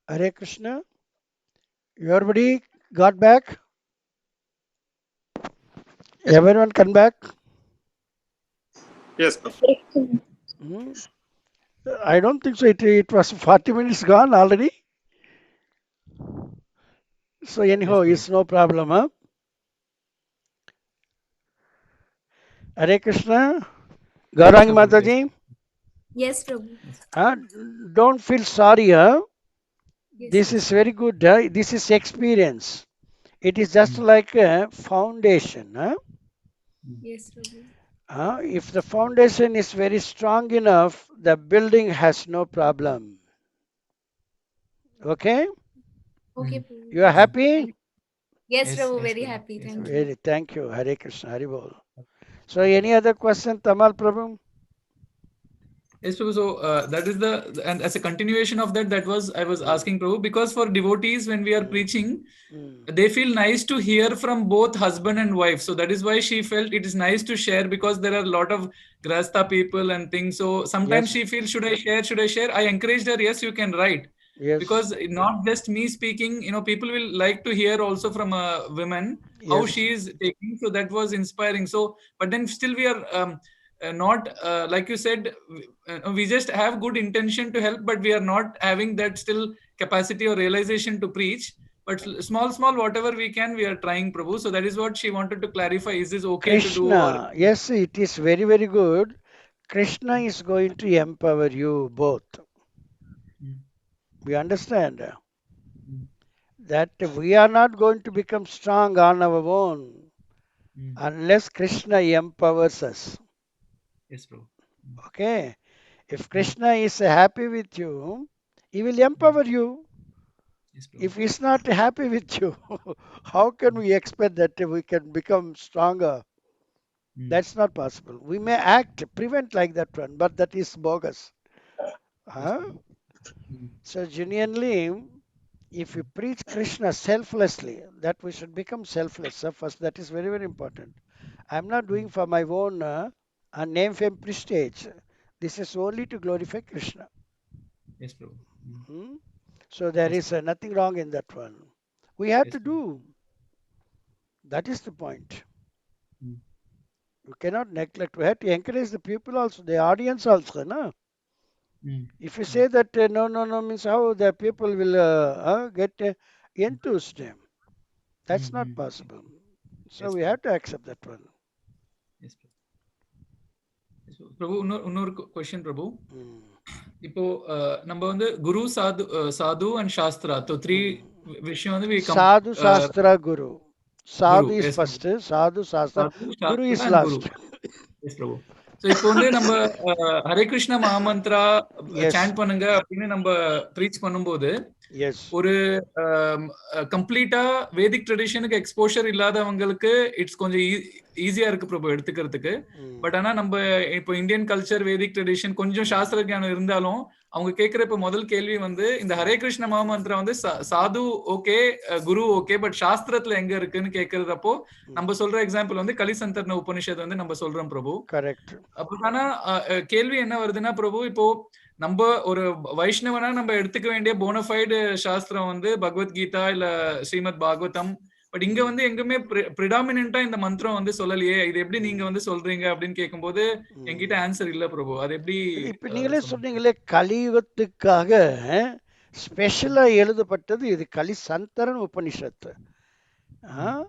Hare Krishna. Everybody got back? Everyone come back? Yes, Prabhu. Hmm? I don't think so. It was 40 minutes gone already. So Yes, anyhow, Prabhu. it's no problem, huh? Hare Krishna. Yes, Gaurangi Prabhu. Yes. Mataji. Yes, Prabhu. Yes. Huh? Don't feel sorry, huh? Yes, This Yes, is Prabhu. Prabhu. very good. Huh? This is experience. It is just Mm, like a foundation. Huh? mm. Yes, Prabhu. If the foundation is very strong enough, the building has no problem. Okay? Okay, Mm. Prabhu. You are Yes. happy? Thank. Yes, Yes, Prabhu. yes, Very Prabhu. happy. Yes, Thank Prabhu. you. Very thank you. Hare Krishna. Haribol. So Okay. any other question, Tamal Prabhu? Yes, Prabhu. So that is and as a continuation of that, that was I was Mm, asking Prabhu, because for devotees when we are mm, preaching, mm. they feel nice to hear from both husband and wife. So that is why she felt it is nice to share, because there are a lot of grasta people and things. So sometimes Yes, she feels, should I share? Should I share? I encouraged her, yes, you can write, yes, because not just me speaking, people will like to hear also from a woman how yes. she is taking. So that was inspiring. So, but then still we are not like you said, we just have good intention to help, but we are not having that still capacity or realization to preach. But small whatever we can, we are trying, Prabhu. So that is what she wanted to clarify, is this okay to do, or Krishna, yes, it is very, very good. Krishna is going to empower you both. Mm, We understand mm, that we are not going to become strong on our own mm. unless Krishna empowers us. Yes, Prabhu. Mm, Okay? If mm, Krishna is happy with you, he will mm. empower you. Yes, Prabhu. If he's not happy with you, how can Mm, we expect that we can become stronger? mm. That's not possible. We may act, prevent like that one, but that is bogus. Yes, Huh? Prabhu. Mm, So, genuinely, if we mm, preach Krishna selflessly, that we should become selfless. First, that is very, very important. I'm not doing mm. for my own name, fame, prestige. This is only to glorify Krishna. Yes, Prabhu. Mm. Hmm? So, there Yes, is Prabhu. nothing wrong in that one. We have Yes, to Prabhu. do. That is the point. Mm, We cannot neglect. We have to encourage the people also, the audience also. No? mm, If you mm, say that no, no, no, means how the people will get mm, enthused. mm, That's not mm. possible. So Yes, we Prabhu. have to accept that one. Yes, Prabhu. Yes, Prabhu. பிரபு இன்னொரு question பிரபு. Mm. இப்போ நம்ம வந்து guru, sadhu, sadhu and shastra, so three Mm. விஷயம் வந்து we Sadhu Shastra Guru. Guru. Sadhu is is first, Sadhu Shastra, sadhu, Guru shastra is and guru. last. Yes Prabhu. So இப்போ வந்து நம்ம Hare Krishna mahamantra Yes, chant பண்ணுங்க அப்படின்னு நம்ம ப்ரீச் பண்ணும்போது, yes. ஒரு கம்ப்ளீட்டா வேதிக் ட்ரெடிஷனுக்கு எக்ஸ்போஷர் இல்லாதவங்களுக்கு இட்ஸ் கொஞ்சம் ஈஸியா இருக்கு ப்ரோ எடுத்துக்கிறதுக்கு. Mm. பட் ஆனா நம்ம இப்போ இந்தியன் கல்ச்சர், வேதிக் ட்ரெடிஷன் கொஞ்சம் சாஸ்திர ஞானம் இருந்தாலும் அவங்க கேட்கிற இப்ப முதல் கேள்வி வந்து, இந்த ஹரே கிருஷ்ண மகாமந்திரம் வந்து சாது ஓகே, குரு ஓகே, பட் சாஸ்திரத்துல எங்க இருக்குன்னு கேட்கறதப்போ Mm. நம்ம சொல்ற எக்ஸாம்பிள் வந்து கலிசந்தர்ன உபனிஷத் வந்து நம்ம சொல்றோம் பிரபு. Correct. அப்ப ஆனா கேள்வி என்ன வருதுன்னா பிரபு, இப்போ நம்ம ஒரு வைஷ்ணவனா நம்ம எடுத்துக்க வேண்டிய போனஃபைடு சாஸ்திரம் வந்து பகவத்கீதா இல்ல ஸ்ரீமத் பாகவதம். பட் இங்க Mm. வந்து எங்குமே பிரிடாமினா இந்த மந்திரம் வந்து சொல்லலையே, இது எப்படி நீங்க Mm. வந்து சொல்றீங்க அப்படின்னு கேட்கும்போது Mm. என்கிட்ட ஆன்சர் இல்ல பிரபு. அது எப்படி இப்ப நீங்களே சொல்ல முடியும்? சொன்னீங்களே கலியுகத்துக்காக ஸ்பெஷலா எழுதப்பட்டது இது கலிசந்தரன் உபனிஷத்து. ஆ? ம்,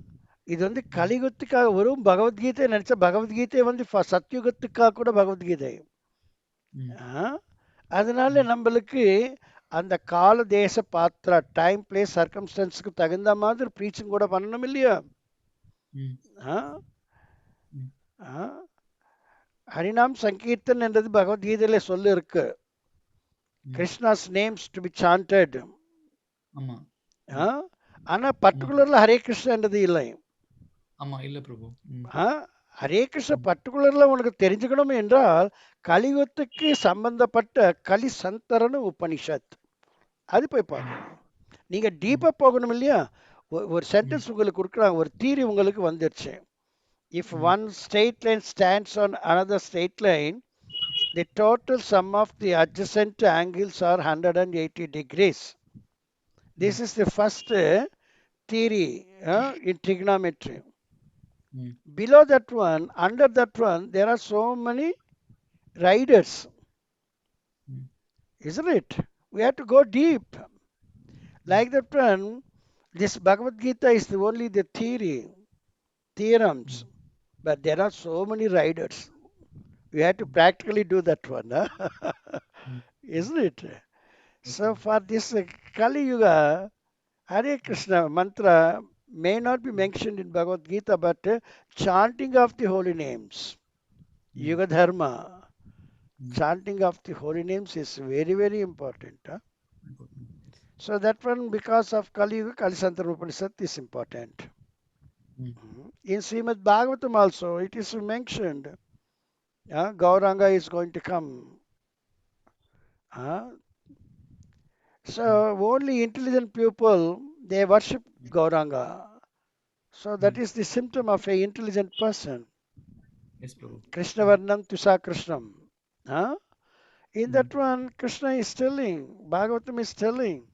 இது வந்து ம், கலியுகத்துக்காக வெறும் பகவத்கீதை நினைச்சா பகவத்கீதை வந்து சத்யுகத்துக்காக கூட பகவத்கீதை. ம், ஆ? அதனால ம், நம்மளுக்கு அந்த கால தேச பாத்திர டைம் பிளேஸ் சர்க்கம்ஸ்டன்ஸ்க்கு தகுந்த மாதிரி ப்ரீச்சிங் கூட பண்ணணும் இல்லையா? ம், ஆ? ம், ஆ? ஹரிநாம் சங்கீர்த்தன் என்றது பகவத்கீதையில சொல்லு இருக்கு. ம். Krishna's names to be chanted. ஆமா. ஆ? ம். ஆனா ஆமா பிரபு. பர்டிகுலர்ல ஹரே கிருஷ்ணன்றது இல்லை. ஆமா இல்ல பிரபு. ம், ஆ? ஹரே கிருஷ்ண ம், பர்டிகுலர்ல உனக்கு தெரிஞ்சுக்கணும் என்றால் கலியுகத்துக்கு சம்பந்தப்பட்ட கலி சந்தரன உபனிஷத் அது போய் ம், பார்க்கணும். நீங்க ம், டீப்பா போகணும் இல்லையா? ஒரு ம், சென்டென்ஸ் உங்களுக்கு கொடுக்குறாங்க, ஒரு தியரி உங்களுக்கு வந்துருச்சு. இஃப் ம், one straight line stands on another straight line, the total sum of the adjacent angles are 180 degrees. This is the first theory in trigonometry. Below that one, under that one, there are so many riders, isn't it? We have to go deep. Like that one, this Bhagavad Gita is only the theorems, but there are so many riders. We have to practically do that one, isn't it? So for this Kali Yuga, Hare Krishna mantra may not be mentioned in Bhagavad Gita, but chanting of the holy names, Yuga Dharma, chanting of the holy names is very, very important. So that one, because of Kali Yuga, Kalisantara Upanishad is important. In Srimad Bhagavatam also, it is mentioned, Gauranga is going to come. So only intelligent people, they worship Gauranga. So that is the symptom of a intelligent person. Yes, Prabhu. Krishna Varnam Tusa Krishnam. In that one, Krishna is telling, Bhagavatam is telling.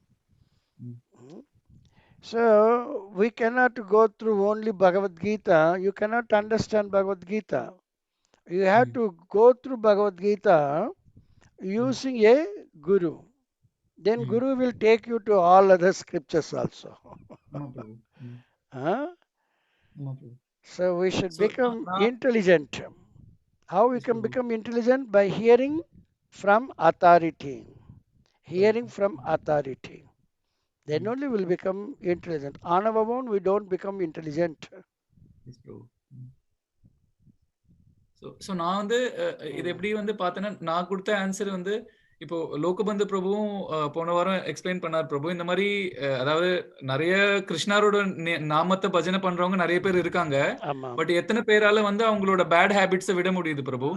So we cannot go through only Bhagavad Gita. You cannot understand Bhagavad Gita. You have to go through Bhagavad Gita using a guru. Then guru will take you to all other scriptures also. Huh? So we should So become now, intelligent. How we yes, can Prabhu. become intelligent? By hearing from authority. Hearing from authority. Then only will become intelligent. On our own, we don't become intelligent. Yes, Prabhu. So நான் வந்து இது எப்படி வந்து பார்த்தேன்னா நான் கொடுத்த answer வந்து இப்போ லோகபந்து பிரபுவும் போன வாரம் எக்ஸ்பிளைன் பண்ணார் பிரபு இந்த மாதிரி அதாவது நிறைய கிருஷ்ணாரோட நாமத்தை பஜனை பண்றவங்க நிறைய பேர் இருக்காங்க பட் எத்தனை பேரால வந்து அவங்களோட பேட் ஹேபிட்ஸை விட முடியுது பிரபு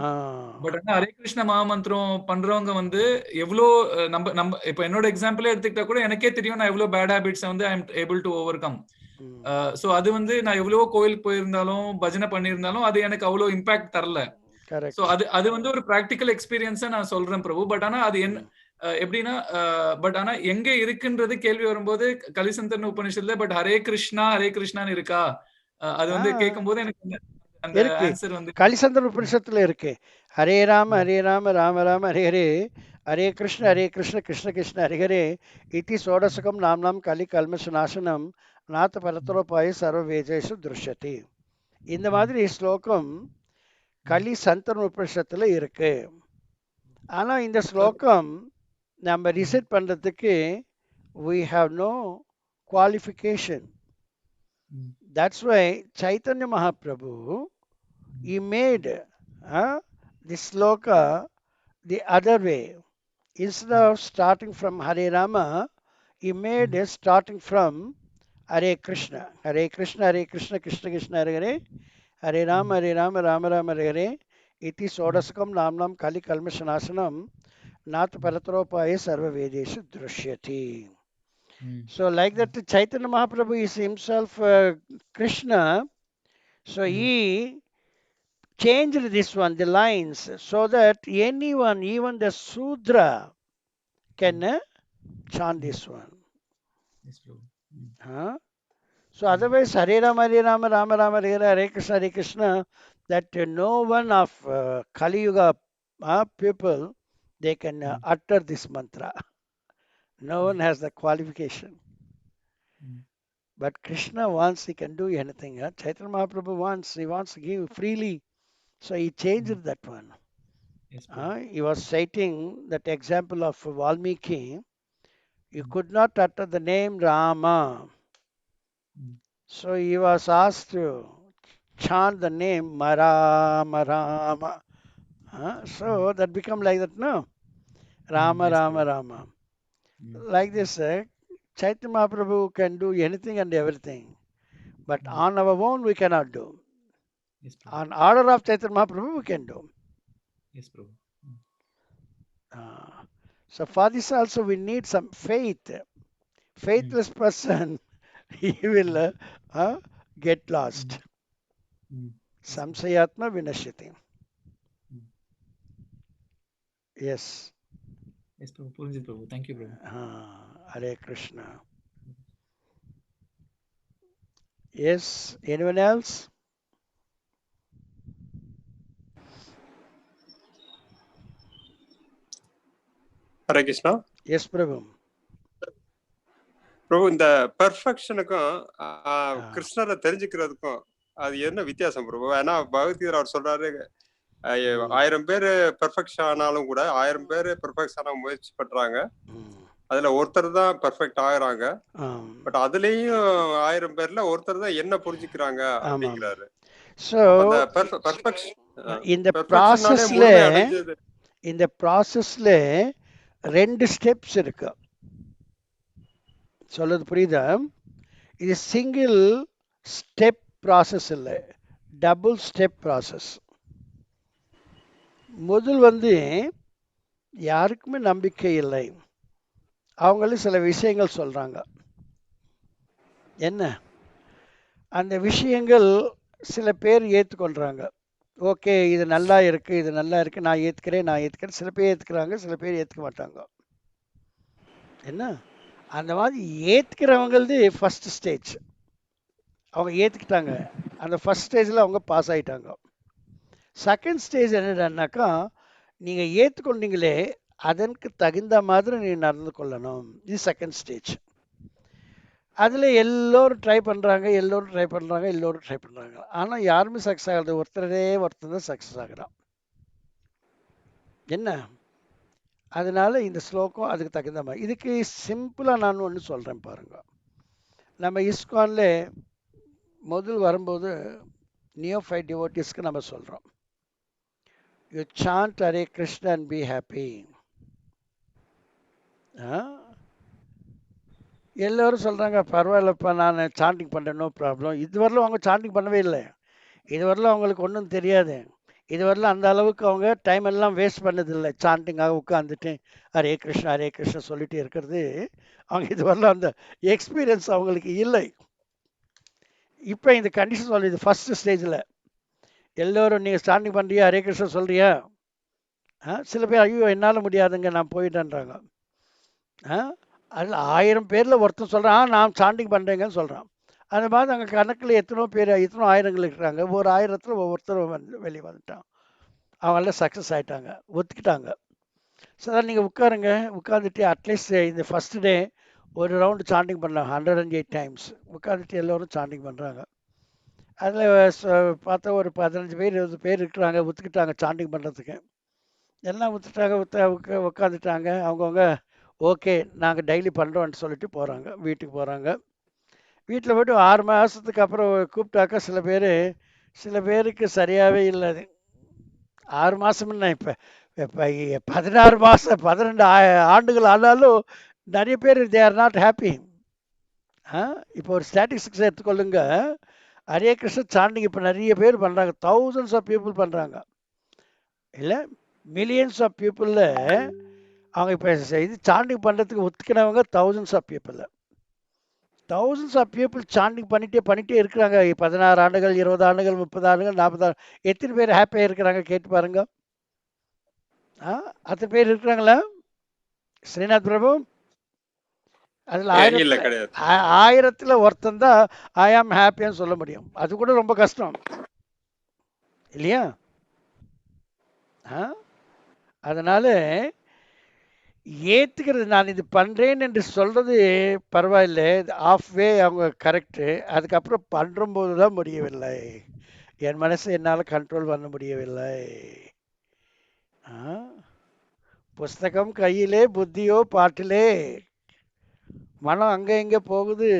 பட் ஆனா ஹரே கிருஷ்ண மகாமந்திரம் பண்றவங்க வந்து எவ்வளோ நம்ம இப்போ என்னோட எக்ஸாம்பிளே எடுத்துக்கிட்டா கூட எனக்கே தெரியும் நான் எவ்வளவு பேட் ஹேபிட்ஸை வந்து I am able to over come so அது வந்து நான் எவ்வளவோ கோயிலுக்கு போயிருந்தாலும் பஜனை பண்ணியிருந்தாலும் அது எனக்கு அவ்வளவு இம்பாக்ட் தரல சோ அது வந்து ஒரு பிராக்டிக்கல் எக்ஸ்பீரியன்ஸா நான் சொல்றேன் பிரபு பட் ஆனா அது என்ன எப்படின்னா பட் ஆனா எங்க இருக்குன்றது கேள்வி வரும்போது கலிசந்தன் உபனிஷத்துல பட் ஹரே கிருஷ்ணான்னு இருக்கா அது வந்து கேட்கும் போது எனக்கு அந்த ஆன்சர் வந்து கலிசந்தன் உபனிஷத்துல இருக்கு ஹரே ராம ராம ராம ஹரே ஹரே ஹரே கிருஷ்ண கிருஷ்ண கிருஷ்ண ஹரே ஹரே இதி சோடசகம் நாம்னாம் கலி கல்மஷநாசனம் நாத்த பரத்தரோபாய சர்வ வேஜேஷு திருஷ்யதி. இந்த மாதிரி ஸ்லோகம் கலி சந்தன உபனிஷத்துல இருக்கு. ஆனா இந்த ஸ்லோகம் நம்ம ரிசைட் பண்றதுக்கு we have no qualification. That's why Chaitanya Mahaprabhu, he made this sloka the other way. Instead of starting from Hare Rama, he made it starting from Hare Krishna, Krishna Krishna Krishna Hare Hare, Hare Rama Rama Rama Hare Hare, iti sodasakam namnam kali kalmashanasanam nat paratropaya sarva vedeshu drushyati. So like that Chaitanya Mahaprabhu is himself Krishna, so he changed this one, the lines, so that anyone, even the Sudra, can chant this one. So otherwise, Hare Rama, Rama Rama, Hare Krishna, that no one of Kali Yuga people, they can utter this mantra. No one has the qualification. But Krishna wants, he can do anything. Chaitanya Mahaprabhu wants, he wants to give freely. So he changed that one. He was citing that example of Valmiki. You could not utter the name Rama. So he was asked to chant the name Rama Rama. So that become like that, no? Rama Rama Rama. Like this, Chaitanya Mahaprabhu can do anything and everything. But on our own, we cannot do. On order of Chaitanya Mahaprabhu, we can do. Yes, Prabhu. So for this also, we need some faith. Faithless person, he will get lost. Samsayatma vinashyati. Yes. Yes, Prabhu. Prabhu. Thank you, Prabhu. Hare Krishna. Yes. Anyone else? Hare Krishna. Yes, Prabhu. பிரபு, இந்த பெர்ஃபெக்ஷனுக்கும் கிருஷ்ணரை தெரிஞ்சுக்கிறதுக்கும் அது என்ன வித்தியாசம் பிரபு? ஏன்னா பகவத்கீதை அவர் சொல்றாரு, 1000 பேர் perfection ஆனாலும் கூட 1000 பேர் பெர்ஃபெக்ஷன் ஆன முயற்சி பண்றாங்க, அதுல ஒருத்தர் தான் பெர்ஃபெக்ட் ஆகுறாங்க. பட் அதுலயும் 1000 பேர்ல ஒருத்தர் தான் என்ன புரிஞ்சுக்கிறாங்க அப்படிங்கிறாரு. So இந்த ப்ராசஸ்ல 2 ஸ்டெப்ஸ் இருக்கு. சொல்றது புரியுதா? இது சிங்கிள் ஸ்டெப் ப்ராசஸ் இல்லை, டபுள் ஸ்டெப் ப்ராசஸ். முதல் யாருக்குமே நம்பிக்கை இல்லை, அவங்களும் சில விஷயங்கள் சொல்றாங்க. என்ன அந்த விஷயங்கள் சில பேர் ஏற்றுக்கொள்றாங்க. ஓகே, இது நல்லா இருக்கு, இது நல்லா இருக்கு, நான் ஏற்றுக்கிறேன். சில பேர் ஏற்றுக்கிறாங்க, சில பேர் ஏற்றுக்க மாட்டாங்க. என்ன அந்த மாதிரி ஏற்றுக்கிறவங்களது ஃபர்ஸ்ட் ஸ்டேஜ். அவங்க ஏற்றுக்கிட்டாங்க, அந்த ஃபர்ஸ்ட் ஸ்டேஜில் அவங்க பாஸ் ஆகிட்டாங்க. செகண்ட் ஸ்டேஜ் என்னடான்னாக்கா, நீங்கள் ஏற்றுக்கொண்டீங்களே அதற்கு தகுந்த மாதிரி நீ நடந்து கொள்ளணும். இது செகண்ட் ஸ்டேஜ். அதில் எல்லோரும் ட்ரை பண்ணுறாங்க. ஆனால் யாருமே சக்ஸஸ் ஆகிறது ஒருத்தர் தான் சக்ஸஸ் ஆகிறான். என்ன அதனால இந்த ஸ்லோகம் அதுக்கு தகுந்த மாதிரி. இதுக்கு சிம்பிளாக நான் ஒன்று சொல்கிறேன் பாருங்க. நம்ம இஸ்கானில் முதல் வரும்போது நியோஃபைட் டிவோட்டிஸ்க்கு நம்ம சொல்கிறோம், you chant Hare Krishna and be happy. எல்லோரும் சொல்கிறாங்க, பரவாயில்லப்பா, நான் சாண்டிங் பண்ணுறேன், நோ ப்ராப்ளம். இதுவரையிலும் அவங்க சாண்டிங் பண்ணவே இல்லை, இதுவரையிலும் அவங்களுக்கு ஒன்றும் தெரியாது. இதுவரையிலும் அந்த அளவுக்கு அவங்க டைம் எல்லாம் வேஸ்ட் பண்ணதில்லை. சாண்டிங்காக உட்காந்துட்டு ஹரே கிருஷ்ணா சொல்லிட்டு இருக்கிறது அவங்க இதுவரையிலும் அந்த எக்ஸ்பீரியன்ஸ் அவங்களுக்கு இல்லை. இப்போ இந்த கண்டிஷன் சொல்லுது ஃபர்ஸ்ட் ஸ்டேஜில் எல்லோரும் நீங்கள் ஸ்டாண்டிங் பண்ணுறியா, ஹரே கிருஷ்ணா சொல்கிறியா? சில பேர் ஐயோ என்னால் முடியாதுங்க, நான் போயிட்டேன்றாங்க. அதில் 1000 பேரில் ஒருத்தர் சொல்கிறான், நான் ஸ்டாண்டிங் பண்ணுறேங்கன்னு சொல்கிறான். அந்த மாதிரி அங்கே கணக்கில் எத்தனோ ஆயிரங்கள் இருக்கிறாங்க. ஒரு 1000த்தில் ஒவ்வொருத்தரும் வெளியே வந்துட்டான். அவங்களாம் சக்ஸஸ் ஆகிட்டாங்க, ஒத்துக்கிட்டாங்க. சார் நீங்கள் உட்காந்துட்டு அட்லீஸ்ட் இந்த ஃபஸ்ட் டே ஒரு ரவுண்டு சாண்டிங் பண்ணலாம். 108 டைம்ஸ் உட்காந்துட்டு எல்லோரும் சாண்டிங் பண்ணுறாங்க. அதில் பார்த்தா ஒரு 15 பேர் 20 பேர் இருக்கிறாங்க, ஒத்துக்கிட்டாங்க சாண்டிங் பண்ணுறதுக்கு. எல்லாம் உட்காந்துட்டாங்க. அவங்கவுங்க ஓகே நாங்கள் டெய்லி பண்ணுறோன்னு சொல்லிட்டு போகிறாங்க, வீட்டுக்கு போகிறாங்க. வீட்டில் போய்ட்டு 6 மாதத்துக்கு அப்புறம் கூப்பிட்டாக்கா சில பேருக்கு சரியாகவே இல்லை. அது 6 மாதம்னா இப்போ 16 மாதம் 12 ஆண்டுகள் ஆனாலும் நிறைய பேர் தே ஆர் நாட் ஹாப்பி. இப்போ ஒரு ஸ்டாட்டிஸ்டிக்ஸ் எடுத்துக்கொள்ளுங்க, ஹரே கிருஷ்ண சாண்டிங் இப்போ நிறைய பேர் பண்ணுறாங்க, thousands ஆஃப் பீப்புள் பண்ணுறாங்க, இல்லை மில்லியன்ஸ் ஆஃப் பீப்புளில் அவங்க இப்போ இது சாண்டிங் பண்ணுறதுக்கு ஒத்துக்கினவங்க thousands ஆஃப் பீப்புள் சாண்டிங் பண்ணிகிட்டே இருக்கிறாங்க. 16 ஆண்டுகள், 20 ஆண்டுகள், 30 ஆண்டுகள், 40 ஆண்டு. எத்தனை பேர் ஹாப்பியாக இருக்கிறாங்க கேட்டு பாருங்க. அத்தனை பேர் இருக்கிறாங்களா ஸ்ரீநாத் பிரபு? அதில் 1000ல் ஒருத்தன் தான் ஐ ஆம் ஹாப்பின்னு சொல்ல முடியும். அது கூட ரொம்ப கஷ்டம் இல்லையா? அதனால ஏற்றுக்கிறது, நான் இது பண்ணுறேன் என்று சொல்கிறது பரவாயில்லை, ஆஃப் வே அவங்க கரெக்டு. அதுக்கப்புறம் பண்ணும்போது தான் முடியவில்லை, என் மனசை என்னால் கண்ட்ரோல் பண்ண முடியவில்லை. புஸ்தகம் கையிலே புத்தியோ பாட்டிலே, மனம் அங்கே இங்கே போகுது.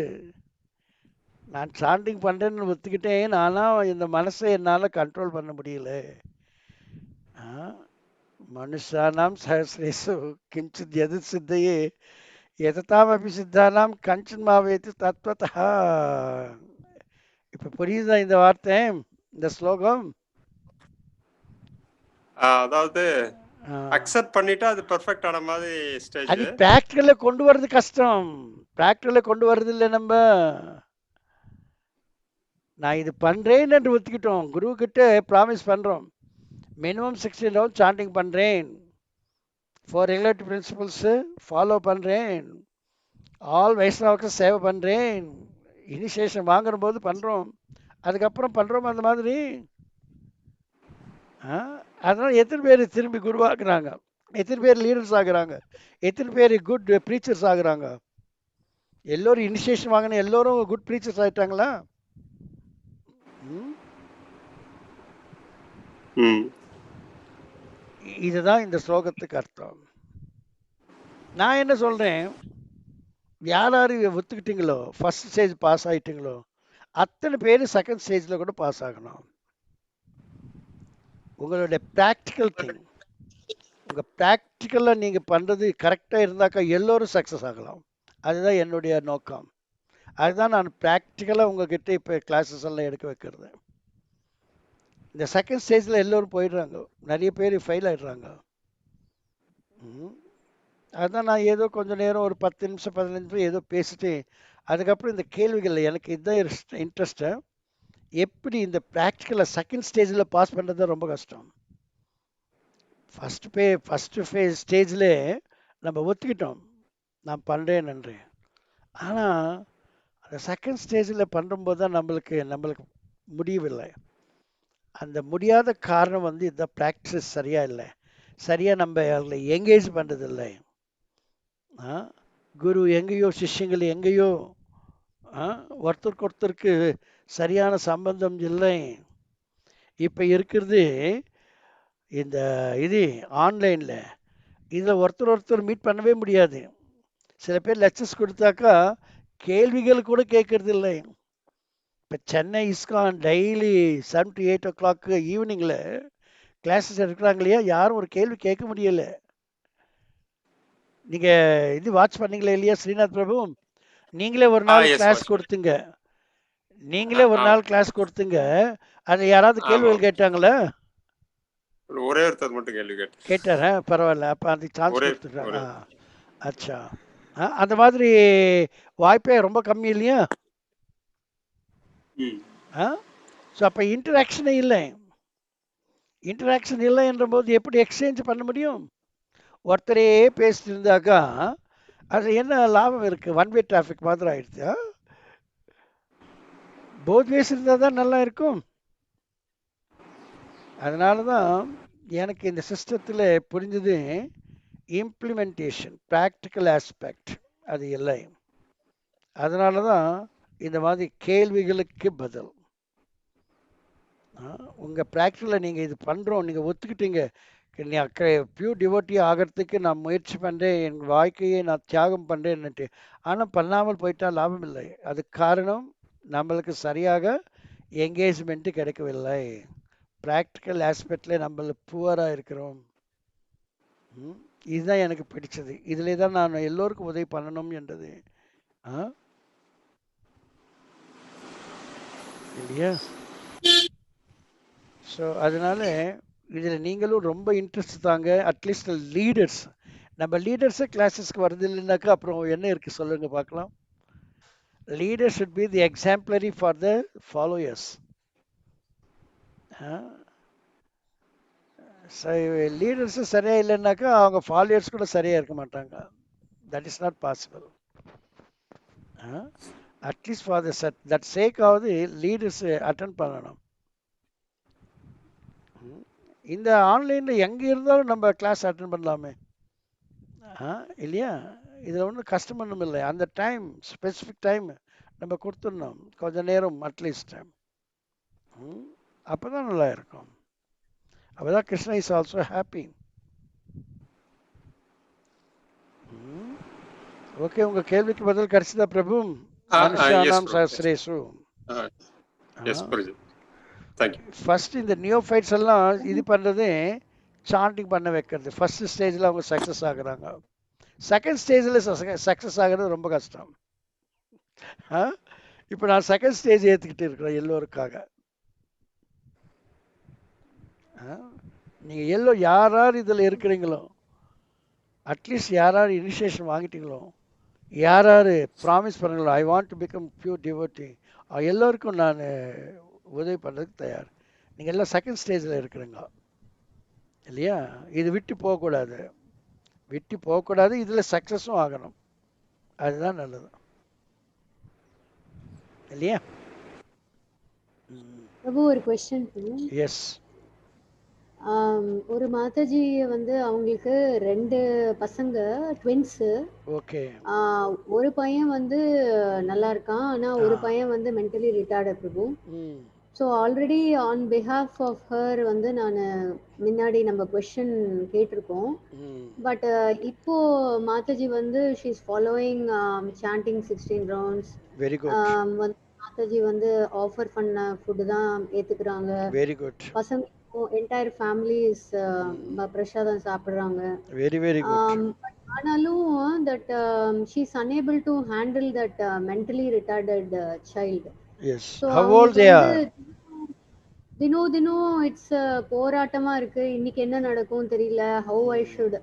நான் சாண்டிங் பண்ணுறேன்னு ஒத்துக்கிட்டேன், ஆனால் இந்த மனசை என்னால் கண்ட்ரோல் பண்ண முடியல. மனுஷானாம் சஹஸ்ரேஷு கிஞ்சித் எது சித்தையே எதத்தாமபி சித்தானாம் கஞ்சன் மாவேத்து தத்வதா. இப்போ புரியுதா இந்த வார்த்தை, இந்த ஸ்லோகம்? அதாவது அக்செப்ட் பண்ணிட்டா அது பெர்ஃபெக்ட் ஆன மாதிரி ஸ்டேஜ். அது பிராக்டிகல்ல கொண்டு வர்றது கஷ்டம், பிராக்டிகல்ல கொண்டு வர்றது இல்லை. நான் இது பண்றேன் என்று ஒத்துக்கிட்டோம், குரு கிட்ட ப்ராமிஸ் பண்றோம், மினிமம் 16 ரவுண்ட் சாண்டிங் பண்றேன், 4 ரெகுலேட்டரி பிரின்சிபல்ஸ் ஃபாலோ பண்றேன், ஆல் வைஷ்ணவுக்கு சேவை பண்றேன், இனிஷியேஷன் வாங்குற போது பண்ணுறோம், அதுக்கப்புறம் பண்ணுறோம் அந்த மாதிரி. அதனால் எத்தனை பேர் திரும்பி குருவாக்குறாங்க, எத்தனை பேர் லீடர்ஸ் ஆகுறாங்க, எத்தனை பேர் குட் ப்ரீச்சர்ஸ் ஆகுறாங்க? எல்லோரும் இனிஷியேஷன் வாங்கின எல்லோரும் குட் ப்ரீச்சர்ஸ் ஆயிட்டாங்களா? இதுதான் இந்த ஸ்லோகத்துக்கு அர்த்தம். நான் என்ன சொல்றேன், யார் யார் ஒத்துக்கிட்டீங்களோ, ஃபர்ஸ்ட் ஸ்டேஜ் பாஸ் ஆயிட்டீங்களோ, அத்தனை பேர் செகண்ட் ஸ்டேஜில் கூட பாஸ் ஆகணும். உங்களுடைய ப்ராக்டிக்கல் திங், உங்கள் ப்ராக்டிக்கலில் நீங்கள் பண்ணுறது கரெக்டாக இருந்தாக்கா எல்லோரும் சக்ஸஸ் ஆகலாம். அதுதான் என்னுடைய நோக்கம். அதுதான் நான் ப்ராக்டிக்கலாக உங்ககிட்ட இப்போ கிளாஸஸ் எல்லாம் எடுக்க வைக்கிறது. இந்த செகண்ட் ஸ்டேஜில் எல்லோரும் போயிடுறாங்க, நிறைய பேர் ஃபெயில் ஆகிடுறாங்க. அதுதான் நான் ஏதோ கொஞ்சம் நேரம் ஒரு 10 நிமிஷம் 15 நிமிஷம் ஏதோ பேசிட்டு அதுக்கப்புறம் இந்த கேள்விகள் எனக்கு இதுதான் இன்ட்ரெஸ்ட்டு. எப்படி இந்த ப்ராக்டிக்கலை செகண்ட் ஸ்டேஜில் பாஸ் பண்ணுறது தான் ரொம்ப கஷ்டம். ஃபஸ்ட்டு ஸ்டேஜில் நம்ம ஒத்துக்கிட்டோம், நான் பண்ணுறேன் நன்றி. ஆனால் அந்த செகண்ட் ஸ்டேஜில் பண்ணும்போது தான் நம்மளுக்கு முடியவில்லை. அந்த முடியாத காரணம் வந்து இந்த ப்ராக்டிஸ் சரியாக இல்லை, சரியாக நம்ம அதில் எங்கேஜ் பண்ணுறதில்லை. குரு எங்கேயோ, சிஷ்யங்கள் எங்கேயோ, ஒருத்தருக்கு ஒருத்தருக்கு சரியான சம்பந்தம் இல்லை. இப்போ இருக்கிறது இந்த இது ஆன்லைனில், இதில் ஒருத்தர் மீட் பண்ணவே முடியாது. சில பேர் லெக்சர்ஸ் கொடுத்தாக்கா கேள்விகள் கூட கேட்கறது இல்லை. இப்போ Chennai ISKCON daily 7 to 8 o'clock ஈவினிங்கில் கிளாஸஸ் எடுக்கிறாங்க இல்லையா, யாரும் ஒரு கேள்வி கேட்க முடியல. நீங்கள் இது வாட்ச் பண்ணீங்களே இல்லையா ஸ்ரீநாத் பிரபு? நீங்களே ஒரு நாள் கிளாஸ் கொடுத்துங்க, அது யாராவது கேள்விகள் கேட்டாங்களா? ஒரே ஒருத்தர் மட்டும் கேள்வி கேட்டாரா? பரவாயில்ல, அப்போ அந்த சான்ஸ் கொடுத்துட்டாங்க. அச்சா, அந்த மாதிரி வாய்ப்பே ரொம்ப கம்மி இல்லையா? ஸோ அப்போ இன்டராக்ஷனே இல்லை. இன்டராக்ஷன் இல்லை என்ற போது எப்படி எக்ஸ்சேஞ்ச் பண்ண முடியும்? ஒருத்தரே பேசிட்டு இருந்தாக்கா அது என்ன லாபம் இருக்குது? ஒன் வே டிராஃபிக் மாதிரி ஆயிடுச்சு. போத் வேஸ் இருந்தால் தான் நல்லா இருக்கும். அதனால தான் எனக்கு இந்த சிஸ்டத்தில் புரிஞ்சது இம்ப்ளிமெண்டேஷன், ப்ராக்டிக்கல் ஆஸ்பெக்ட் அது இல்லை. அதனால தான் இந்த மாதிரி கேள்விகளுக்கு பதில். உங்கள் ப்ராக்டிக்கலில் நீங்கள் இது பண்ணுறோம், நீங்கள் ஒத்துக்கிட்டீங்க, நீ பியூர் டிவோட்டி ஆகிறதுக்கு நான் முயற்சி பண்ணுறேன், என் வாழ்க்கையை நான் தியாகம் பண்ணுறேன்னுட்டு. ஆனால் பண்ணாமல் போயிட்டால் லாபம் இல்லை. அதுக்கு காரணம் நம்மளுக்கு சரியாக என்கேஜ்மெண்ட்டு கிடைக்கவில்லை. ப்ராக்டிக்கல் ஆஸ்பெக்டில் நம்மள புவராக இருக்கிறோம். இதுதான் எனக்கு பிடிச்சது. இதில் தான் நான் எல்லோருக்கும் உதவி பண்ணணும் என்றது இல்லையா? ஸோ அதனால இதில் நீங்களும் ரொம்ப இன்ட்ரெஸ்ட் தாங்க. அட்லீஸ்ட் லீடர்ஸ், நம்ம லீடர்ஸே கிளாஸஸ்க்கு வருது இல்லைனாக்கா அப்புறம் என்ன இருக்குது சொல்லுங்கள் பார்க்கலாம். Leader should be the exemplary for the followers. Leaders சரியாக இல்லைன்னாக்கா அவங்க ஃபாலோயர்ஸ் கூட சரியாக இருக்க மாட்டாங்க. That is not possible. At least for that சேக்காவது லீடர்ஸ் அட்டென்ட் பண்ணணும். இந்த ஆன்லைனில் எங்கே இருந்தாலும் நம்ம கிளாஸ் அட்டென்ட் பண்ணலாமே இல்லையா? இதில் ஒன்றும் கஷ்டம் ஒன்றும் இல்லை. அந்த டைம், ஸ்பெசிஃபிக் டைம் நம்ம கொடுத்துடணும், கொஞ்சம் நேரம் அட்லீஸ்ட். அப்போ தான் நல்லா இருக்கும். அப்போ தான் Krishna is also happy. Okay, உங்கள் கேள்விக்கு பதில் கிடைச்சதா பிரபு? மனுஷானாம் சஹஸ்ரேஷு. ஃபர்ஸ்ட் இந்த நியோஃபைட்ஸ் எல்லாம் இது பண்ணுறது சாண்டிங் பண்ண வைக்கிறது. ஃபர்ஸ்ட் ஸ்டேஜில் அவங்க சக்ஸஸ் ஆகுறாங்க. செகண்ட் ஸ்டேஜில் சக்ஸஸ் ஆகிறது ரொம்ப கஷ்டம். இப்போ நான் செகண்ட் ஸ்டேஜ் ஏற்றுக்கிட்டு இருக்கிறேன் எல்லோருக்காக. நீங்கள் யார் யார் இதில் இருக்கிறீங்களோ, அட்லீஸ்ட் யார் யார் இனிஷியேஷன் வாங்கிட்டீங்களோ, யார் யார் ப்ராமிஸ் பண்ணுங்களோ I want to become pure devotee, எல்லோருக்கும் நான் உதவி பண்ணுறதுக்கு தயார். நீங்கள் எல்லாம் செகண்ட் ஸ்டேஜில் இருக்கிறீங்க இல்லையா? இது விட்டு போகக்கூடாது, இதில் சக்ஸஸும் ஆகணும். அதுதான் நல்லது. இல்லையா? பிரபு ஒரு கொஸ்டின். எஸ். ஒரு மாதாஜி வந்து அவங்களுக்கு 2 பசங்க ட்வின்ஸு. ஓகே. ஒரு பையன் வந்து நல்லா இருக்கான், ஆனா ஒரு பையன் வந்து mentally retarded Prabhu. So already on behalf of her வந்து நான் முன்னாடி நம்ம கொஸ்டின் கேட்டிருக்கோம். பட் இப்போ மாதாஜி வந்து she is following chanting 16 rounds. Very good. வந்து மாதாஜி வந்து ஆஃபர் பண்ண ஃபுட்டு தான் ஏத்துக்கிறாங்க. Very good. பசங்க என்டையர் ஃபேமிலிஸ் பிரசாதம் சாப்பிடுறாங்க. Very very good. ஆனாலும் that she is unable to handle that mentally retarded child. Yes. How old they are? தினம் இட்ஸ் போராட்டமா இருக்கு. இன்னைக்கு என்ன நடக்கும் தெரியல. how I should,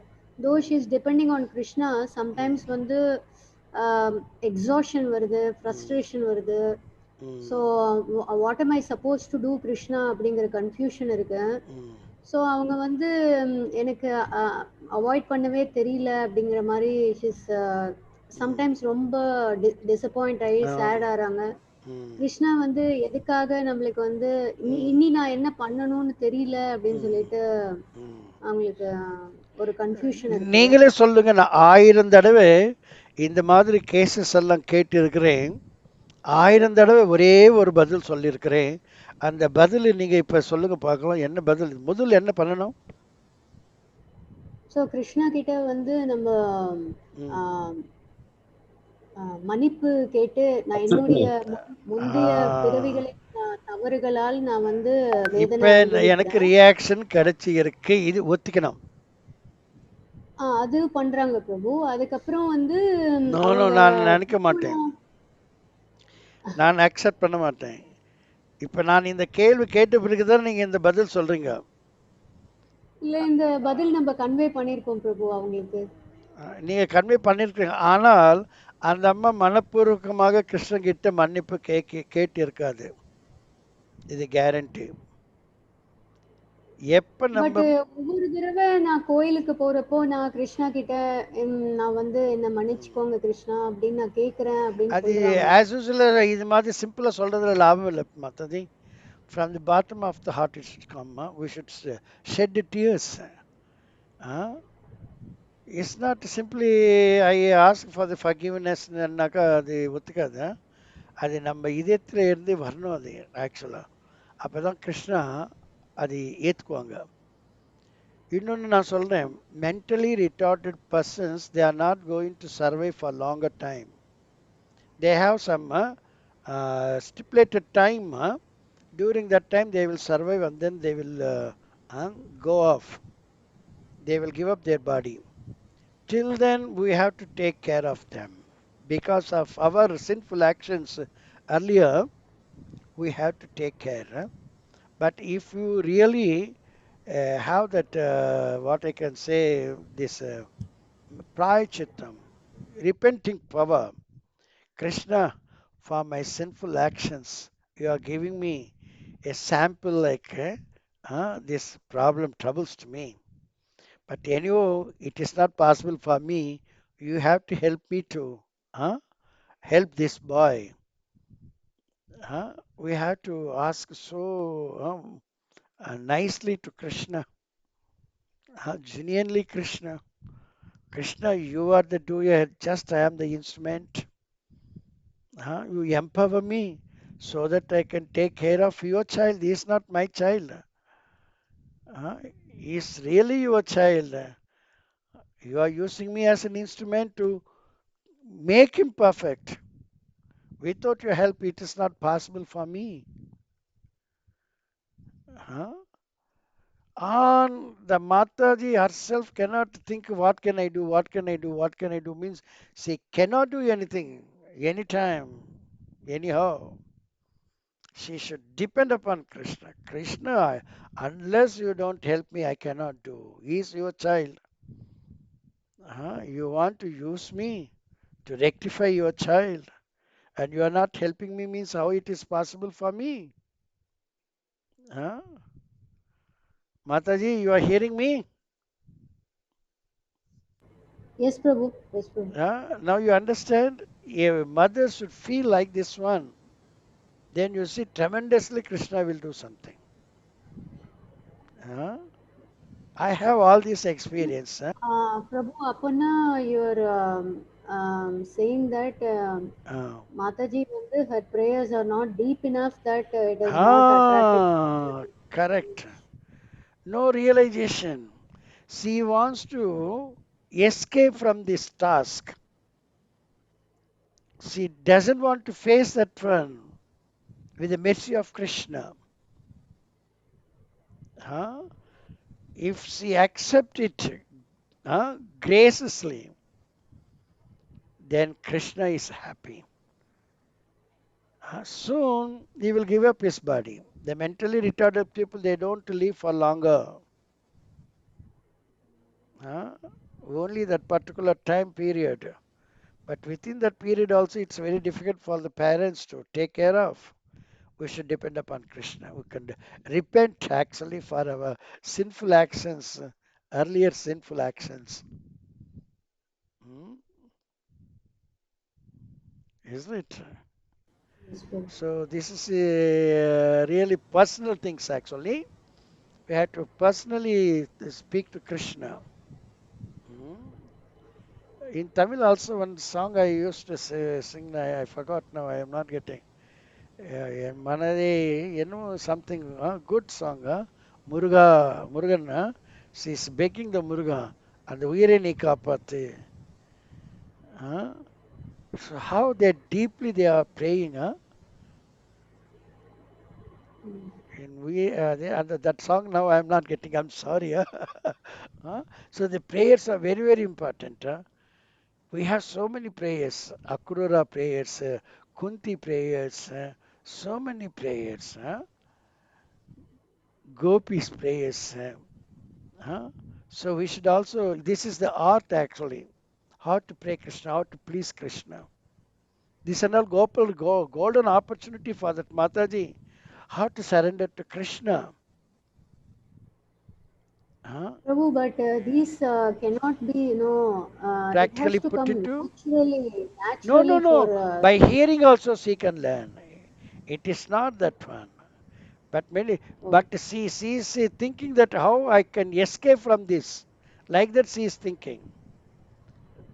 though she is depending on Krishna, sometimes வந்து exhaustion வருது, frustration வருது. So what am I supposed to do Krishna அப்படிங்கிற கன்ஃபியூஷன் இருக்கு. ஸோ அவங்க வந்து எனக்கு அவாய்ட் பண்ணவே தெரியல அப்படிங்கிற மாதிரி ஷீஸ் சம்டைம்ஸ் ரொம்ப டிசப்பாயிண்ட் ஆகி சேட் ஆகிறாங்க. கிருஷ்ணா வந்து எதுக்காக நம்மளுக்கு வந்து இனி நான் என்ன பண்ணணும்னு தெரியல அப்படின்னு சொல்லிட்டு அவங்களுக்கு ஒரு கன்ஃபியூஷன். நீங்களே சொல்லுங்க. நான் 1000 தடவை இந்த மாதிரி கேசஸ் எல்லாம் கேட்டு இருக்கிறேன். 1000 தடவை ஒரே ஒரு பதில் சொல்லியிருக்கிறேன். அந்த பதில் நீங்க இப்ப சொல்லுங்க பார்க்கலாம். என்ன பதில்? முதல்ல என்ன பண்ணணும்? ஸோ கிருஷ்ணா கிட்ட வந்து நம்ம மன்னிப்பு கேட்டு நான் என்னுடைய முந்தைய பிறவிகளின் தவறுகளால் நான் வந்து இப்ப எனக்கு ரியாக்ஷன் கிடைச்சி இருக்கு, இது ஒத்திக்கணும். அது பண்றாங்க பிரபு. அதுக்கப்புறம் வந்து நான் நினைக்க மாட்டேன், நான் அக்செப்ட் பண்ண மாட்டேன். இப்ப நான் இந்த கேள்வி கேட்ட பிறகுதான் நீங்க இந்த பதில் சொல்றீங்க. இல்ல, இந்த பதில் நம்ம கன்வே பண்ணிருக்கோம் பிரபு அவங்களுக்கு. நீங்க கன்வே பண்ணிருக்கீங்க. ஆனால் அந்த அம்மா மனப்பூர்வகமாக கிருஷ்ணன் கிட்ட மன்னிப்பு கேட்டு இருக்காது. இது கேரண்டி. எப்ப நம்ம ஒவ்வொரு தடவை நான் கோயிலுக்கு போறப்போ நான் கிருஷ்ணா கிட்ட நான் வந்து என்ன மன்னிச்சுக்கோங்க கிருஷ்ணா அப்படின்னு நான் கேக்குறேன் அப்படின்னு அது ஆஸ் யூசுவல் இது மாதிரி சிம்பிளா சொல்றதுல லாபம் இல்லை. மத்தது from the bottom of the heart it should come. We should shed the tears. It's not simply I ask for the forgiveness னாக்கா அது ஒத்துக்காது. அது நம்ம இதயத்துல இருந்து வரணும். அது ஆக்சுவலா அப்பதான் கிருஷ்ணா அது ஏத்துக்குவாங்க. இன்னொன்று நான் சொல்றேன், mentally retarded persons, they are not going to survive for longer time. They have some stipulated time. During that time they will survive and then they will go off. They will give up their body. Till then we have to take care of them. Because of our sinful actions earlier, we have to take care. But if you really have that, what I can say, this prayachittam, repenting power, Krishna, for my sinful actions, you are giving me a sample like this problem troubles to me. But anyhow, it is not possible for me. You have to help me to help this boy. We have to ask so nicely to Krishna. Genuinely Krishna. Krishna, you are the doer, just I am the instrument. You empower me so that I can take care of your child. He is not my child. He is really your child. You are using me as an instrument to make him perfect. Without your help, it is not possible for me. And the Mataji herself cannot think, what can I do, what can I do, what can I do, means she cannot do anything, anytime, anyhow. She should depend upon Krishna. Krishna, unless you don't help me, I cannot do. He is your child. You want to use me to rectify your child, and you are not helping me, means how it is possible for me? Mataji, you are hearing me? Yes, Prabhu. Yes, Prabhu. Now you understand? A mother should feel like this one. then you see tremendously Krishna will do something. I have all this experience. Prabhu, apana you're saying that Mataji, her prayers are not deep enough that it has not attracted. Correct. No realization. She wants to escape from this task. She doesn't want to face that one with the mercy of Krishna. If she accepts it graciously, then Krishna is happy. Soon he will give up his body. The mentally retarded people, they don't live for longer. Only that particular time period. But within that period also, it's very difficult for the parents to take care of. We should depend upon Krishna. We can repent actually for our sinful actions, earlier sinful actions. Isn't it? So this is really personal things actually. We have to personally speak to Krishna. In Tamil also one song I used to sing, I forgot now, I am not getting. Manade, something, good song, Murugan, she's begging the Muruga, and the Uire ni kapate. So how they deeply they are praying, and that song now I am not getting, I'm sorry. So the prayers are very, very important. We have so many prayers, Akurura prayers, Kunti prayers, so many prayers, Gopis prayers. So we should also, this is the art actually, how to pray Krishna, how to please Krishna. This is another golden opportunity for that Mataji, how to surrender to Krishna. Prabhu, but these cannot be, it has Practically to put come into. No. for. By hearing also she can learn. It is not that one. But she is thinking that how I can escape from this. Like that she is thinking.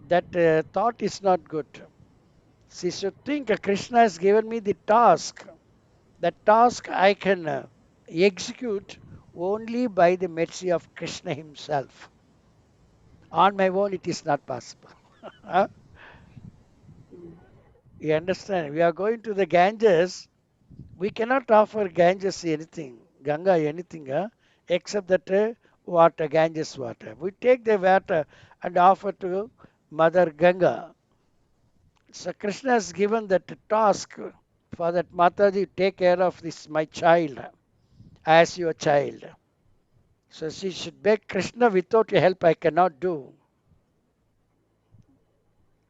That thought is not good. She should think Krishna has given me the task. That task I can execute only by the mercy of Krishna himself. On my own, it is not possible. You understand? We are going to the Ganges. We cannot offer Ganges anything, Ganga anything, except that water, Ganges water. We take the water and offer to Mother Ganga. So Krishna has given that task for that Mataji, take care of this, my child, as your child. So she should beg Krishna, without your help, I cannot do.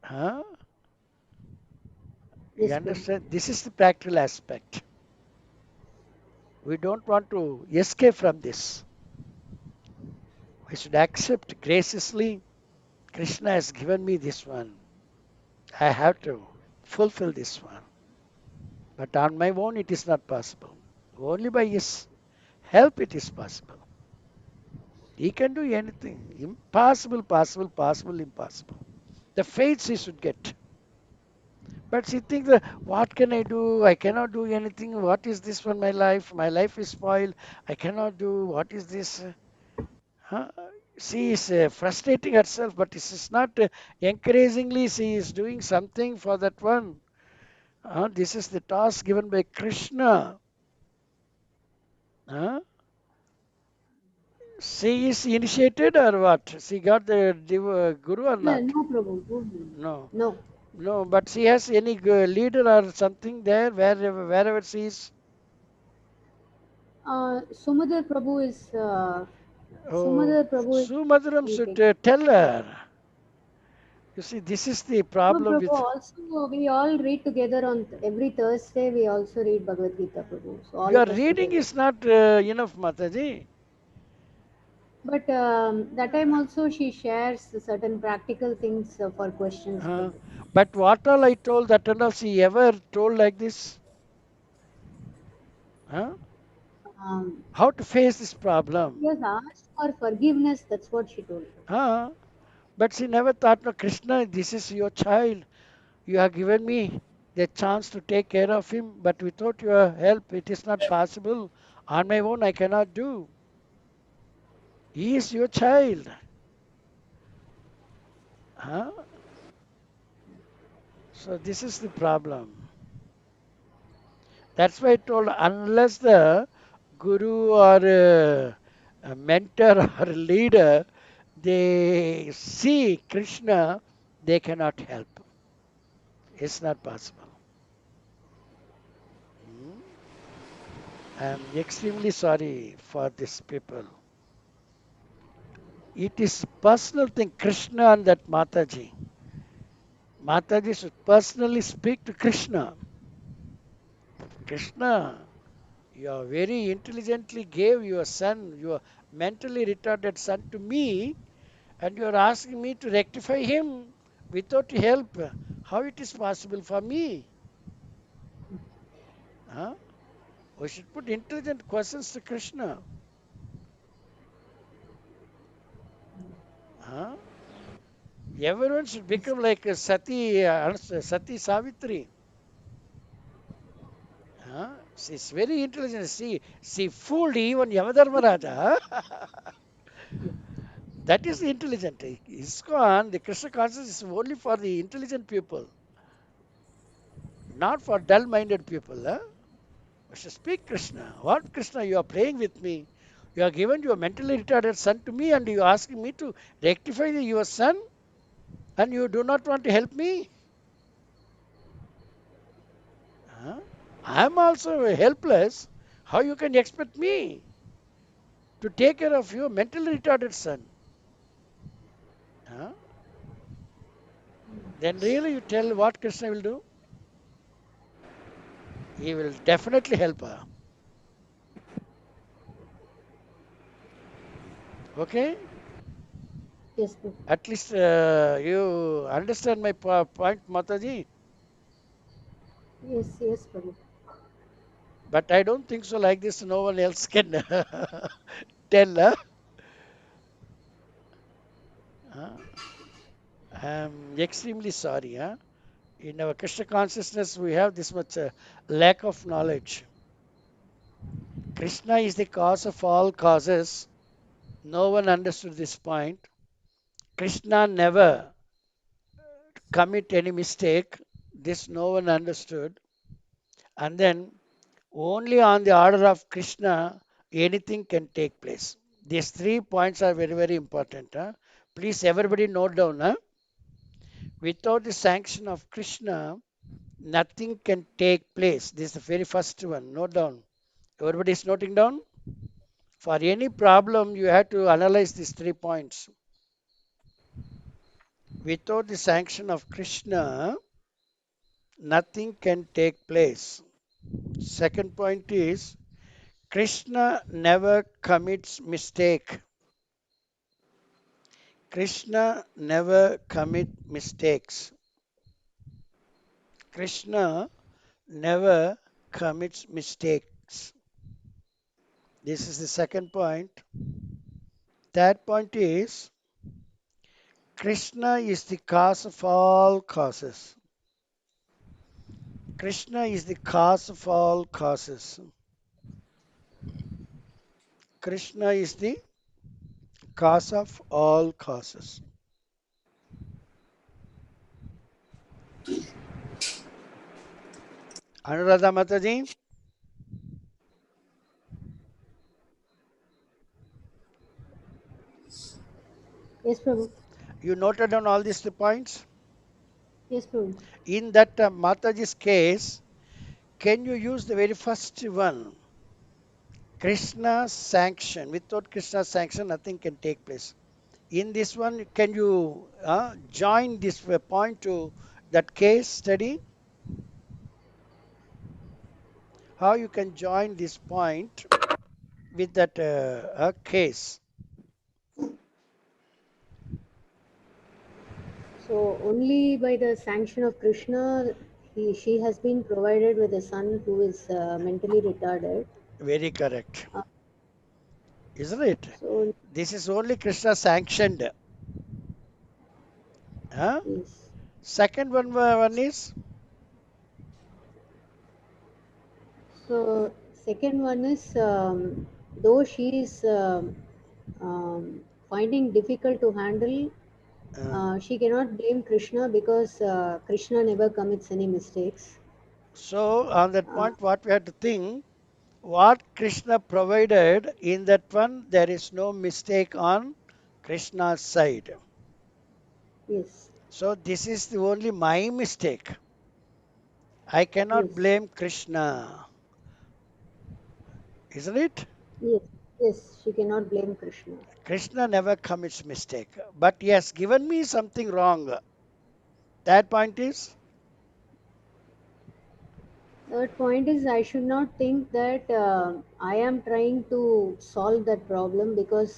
Huh? You understand? This is the practical aspect. We don't want to escape from this. We should accept graciously. Krishna has given me this one. I have to fulfill this one. But on my own, it is not possible. Only by His help, it is possible. He can do anything. Impossible, possible, possible, impossible. The faith she should get. But she thinks that, what can I do? I cannot do anything. What is this for my life? My life is spoiled. I cannot do. What is this? Huh? She is frustrating herself, but this is not encouragingly. She is doing something for that one. This is the task given by Krishna. She is initiated or what? She got the guru or not? No, Prabhu. No. No. No, but she has any leader or something there wherever she is. Sumadar Prabhu is. Oh, Sumadar Prabhu is. Sumadaram should tell her. You see, this is the No, problem Prabhu. with. Also, we all read together on every Thursday. We also read Bhagavad Gita, Prabhu. So all Your of us reading together. is not enough, Mataji. But that time also she shares certain practical things for questions. But what all I told that and all, she ever told like this? Huh? Um, How to face this problem? she has asked for forgiveness. That's what she told. Huh? But she never thought, no, Krishna, this is your child. You have given me the chance to take care of him, but without your help, it is not possible. On my own, I cannot do. He is your child. Huh? So this is the problem. That's why I told, unless the guru or a mentor or a leader, they see Krishna, they cannot help. It's not possible. Hmm? I'm extremely sorry for these people. It is personal thing, Krishna and that Mataji. Mataji should personally speak to Krishna. Krishna, you are very intelligently gave your son, your mentally retarded son to me, and you are asking me to rectify him without help. How it is possible for me? Huh? We should put intelligent questions to Krishna. Huh? Everyone should become like a Sati Savitri. Huh? She's very intelligent. She fooled even Yamadharmaraja. That is intelligent. ISKCON, the Krishna consciousness is only for the intelligent people, not for dull-minded people. Huh? We should speak Krishna. What Krishna, you are playing with me? You are given your mentally retarded son to me and you are asking me to rectify your son and you do not want to help me? Huh? I am also helpless. How you can expect me to take care of your mentally retarded son? Huh? Then really you tell what Krishna will do? He will definitely help her. Okay? Yes, Prabhu. At least you understand my point, Mataji. Yes, yes, Prabhu. But I don't think so. Like this, no one else can tell. Huh? Huh? I'm extremely sorry. Huh? In our Krishna consciousness, we have this much lack of knowledge. Krishna is the cause of all causes. No one understood this point. Krishna never commit any mistake. This no one understood. And then only on the order of Krishna, anything can take place. These 3 points are very, very important. Huh? Please, everybody note down. Huh? Without the sanction of Krishna, nothing can take place. This is the very first one. Note down. Everybody is noting down? For any problem, you have to analyze these 3 points. Without the sanction of Krishna, nothing can take place. Second point is Krishna never commits mistake. Krishna never commit mistakes. Krishna never commits mistakes. This is the second point. Third point is Krishna is the cause of all causes. Krishna is the cause of all causes. Krishna is the cause of all causes. Anuradha Mataji, Yes, Prabhu. you noted down all these 3 points? Yes, Prabhu. In that Mataji's case, can you use the very first one? Krishna's sanction. Without Krishna's sanction, nothing can take place. In this one, can you join this point to that case study? How you can join this point with that case? So only by the sanction of Krishna, she has been provided with a son who is mentally retarded. Very correct. Isn't it? So This is only Krishna sanctioned. Huh? yes. Second one is So second one is though she is finding difficult to handle, she cannot blame Krishna because Krishna never commits any mistakes. so on that point what we have to think, what Krishna provided in that one, there is no mistake on Krishna's side. Yes. So this is the only my mistake. I cannot Yes. blame Krishna. Isn't it? Yes. Yes. She cannot blame Krishna. Krishna never commits mistake. But he has given me something wrong. That point is, Third point is I should not think that I am trying to solve that problem because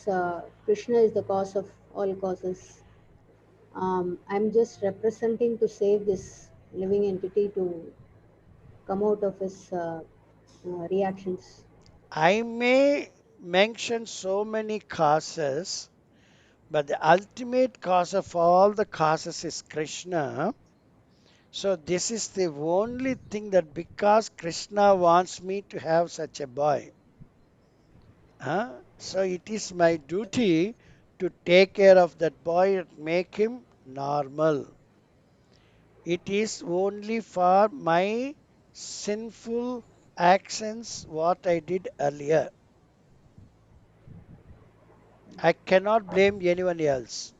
Krishna is the cause of all causes. I'm just representing to save this living entity to come out of his reactions. I may mention so many causes, but the ultimate cause of all the causes is Krishna. So this is the only thing that because Krishna wants me to have such a boy, so it is my duty to take care of that boy and make him normal. It is only for my sinful actions what I did earlier. I cannot blame anyone else.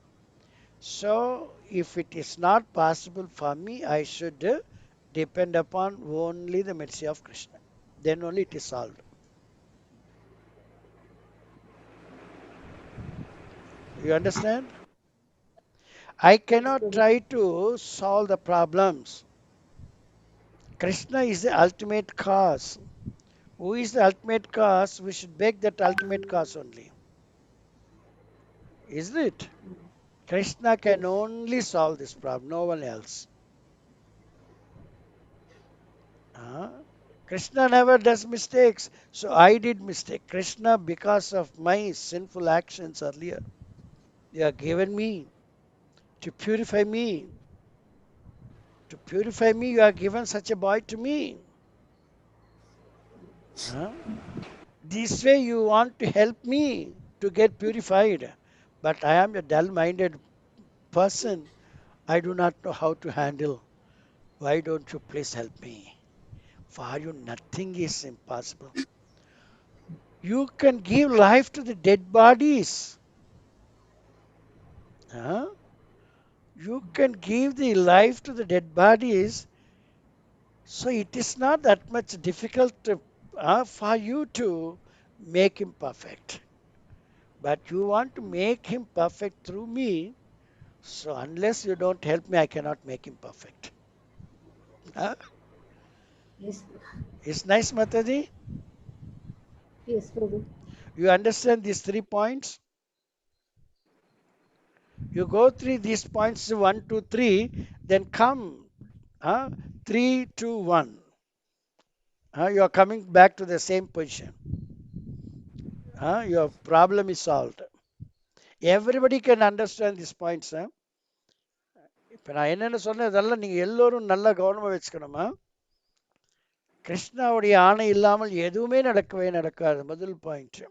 So if it is not possible for me, I should depend upon only the mercy of Krishna. Then only it is solved. You understand? I cannot Prabhu. try to solve the problems. Krishna is the ultimate cause. Who is the ultimate cause? We should beg that ultimate cause only. Isn't it? Krishna can Yes. only solve this problem, no one else. Krishna never does mistakes. So I did mistake. Krishna, because of my sinful actions earlier, you have given me to purify me. To purify me, you have given such a boy to me. Huh? This way you want to help me to get purified. But I am a dull-minded person. I do not know how to handle. Why don't you please help me? For you, nothing is impossible. You can give life to the dead bodies. Huh? You can give the life to the dead bodies. So it is not that much difficult for you to make him perfect. But you want to make him perfect through me. So unless you don't help me, I cannot make him perfect. Huh? Yes. It's nice, Mataji. Yes, Prabhu. You understand these 3 points? You go through these points 1, 2, 3, then come 3, 2, 1. You are coming back to the same position. Your problem is solved. Everybody can understand these points. இப்போ நான் என்னென்ன சொன்னேன் இதெல்லாம் நீங்கள் எல்லோரும் நல்லா கவனமாக வச்சுக்கணுமா. கிருஷ்ணாவுடைய ஆணை இல்லாமல் எதுவுமே நடக்கவே நடக்காது. முதல் பாயிண்ட்.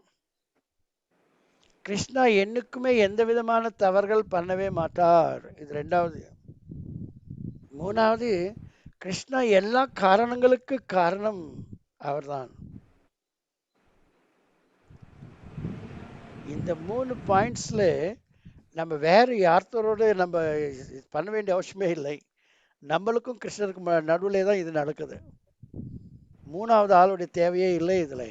கிருஷ்ணா என்னைக்குமே எந்த விதமான தவறுகள் பண்ணவே மாட்டார். இது ரெண்டாவது. மூணாவது, கிருஷ்ணா எல்லா காரணங்களுக்கு காரணம் அவர்தான். இந்த 3 பாயிண்ட்ஸ்ல நம்ம வேற யார்த்தரோட நம்ம பண்ண வேண்டிய அவசியமே இல்லை. நம்மளுக்கும் கிருஷ்ணருக்கும் நடுவில் தான் இது நடக்குது. மூணாவது ஆளுடைய தேவையே இல்லை இதில்.